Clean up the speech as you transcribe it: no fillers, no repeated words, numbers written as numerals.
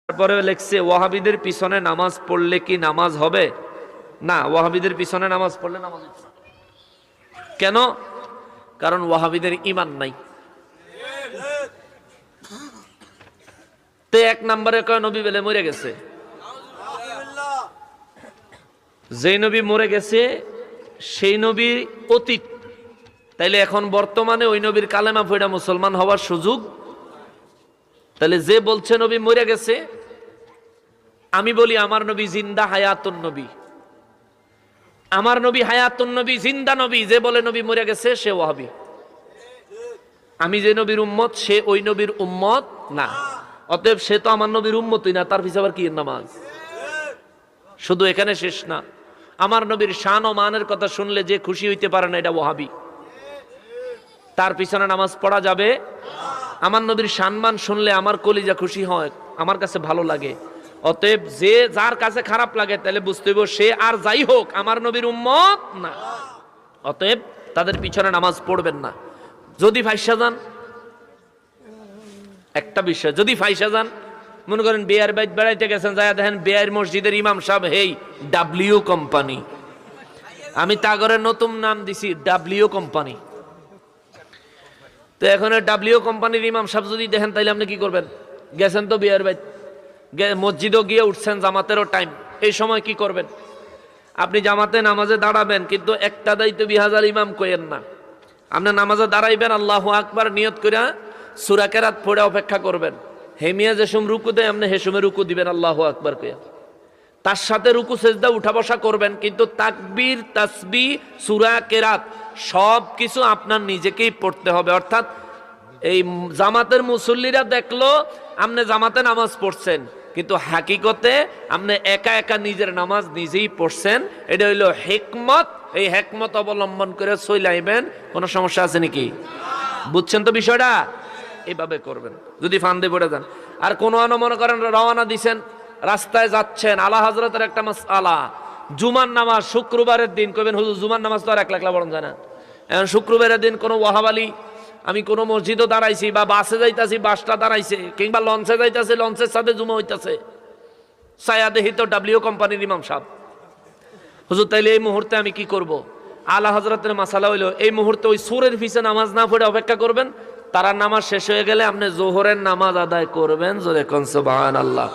তারপরে লেখছে ওয়াহাবিদের পিছনে নামাজ পড়লে কি নামাজ হবে না? ওয়াহাবিদের পিছনে নামাজ পড়লে নামাজ হবে না। কেন? কারণ ওয়াহাবিদের ঈমান নাই। তে এক নম্বরে কয় নবী বেলে মরে গেছে। যে নবী মরে গেছে সেই নবী অতীত, তাইলে এখন বর্তমানে ওই নবীর কালেমা পড়া মুসলমান হওয়ার সুযোগ। তাহলে যে বলছে নবী মরে গেছে, আমি বলি আমার নবী জিন্দা হায়াতুন নবী, আমার নবী হায়াতুন নবী, জিন্দা নবী। যে বলে নবী মরে গেছে সে ওয়াহাবী। আমি যে নবীর উম্মত সে ওই নবীর উম্মত না, অতএব সে তো আমার নবীর উম্মতই না, তার পিছে আবার কি নামাজ? শুধু এখানে শেষ না, আমার নবীর শান ও মানের কথা শুনলে যে খুশি হইতে পারে না এটা ওয়াহাবী, তার পিছনে নামাজ পড়া যাবে? আমার নবীর সম্মান শুনলে আমার কলিজা খুশি হয়, আমার কাছে ভালো লাগে। অতএব যে যার কাছে খারাপ লাগে তাহলে বুঝতে হবে সে আর যাই হোক আমার নবীর উম্মত না। অতএব তাদের পিছনে নামাজ পড়বেন না। যদি ফাইসা যান, একটা বিষয়, যদি ফাইসা যান, মনে করেন বিয়ার বাইত বেড়াইতে গেছেন, যায় দেখেন বিয়ার মসজিদের ইমাম সাহেব হেই ডাব্লিউ কোম্পানি, আমি তাগরের নতুন নাম দিছি ডাব্লিউ কোম্পানি। তো এখন ডাব্লিউ কোম্পানির ইমাম সাহেব যদি দেখেন তাইলে আপনি কি করবেন? গেছেন তো বিয়ার বাইত, মসজিদও গিয়ে উঠছেন, জামাতেরও টাইম, এই সময় কি করবেন? আপনি জামাতে নামাজে দাঁড়াবেন, কিন্তু একটা দায়িত্ব 2000 ইমাম কইেন না। আপনি নামাজে দাঁড়াইবেন, আল্লাহু আকবার নিয়ত করে সূরা কেরাত পড়ে অপেক্ষা করবেন। হেমিয়া যেসম রুকু দেয় আপনি হেসমে রুকু দিবেন আল্লাহু আকবার কইয়া, তার সাথে রুকু সেজদা উঠা বসা করবেন। কিন্তু তাকবীর, তাসবিহ, সূরা কেরাত সব কিছু আপনার নিজেকেই পড়তে হবে। অর্থাৎ এই জামাতের মুসল্লিরা দেখলো আপনি জামাতে নামাজ পড়ছেন, কিন্তু হাকিকতে আপনি একা একা নিজের নামাজ নিজেই পড়ছেন। এটা হইল হিকমত। এই হিকমত অবলম্বন করে চলাইবেন। কোনো সমস্যা আছে নাকি? বুঝছেন তো বিষয়টা? এইভাবে করবেন যদি ফান্দে পড়ে যান। আর কোনো মনে করেন রওনা দিছেন, রাস্তায় যাচ্ছেন, আলা হযরতের একটা মাসআলা, জুমার নামাজ শুক্রবারের দিন, কইবেন হুজুর জুমার নামাজ তো আর এক লাখলা পড়ন যায় না। এখন শুক্রবারের দিন কোনো ওয়াহাবালি, আমি কোনো মসজিদও দাঁড়াইছি বা বাসে যাইতাছি, বাসটা দাঁড়াইছে, কিংবা লঞ্চে যাইতাছি, লঞ্চের সাথে জুমা হইতাছে, ছায়া দেখি তো ডাব্লিউ কোম্পানির ইমাম সাহেব। হুজুর তাইলে এই মুহূর্তে আমি কি করব? আলা হযরতের মাসালা হইলো এই মুহূর্তে ওই সুরের পিছে নামাজ না পড়ে অপেক্ষা করবেন, তারা নামাজ শেষ হয়ে গেলে আপনি জোহরের নামাজ আদায় করবেন। জোরে কোন সুবহানাল্লাহ।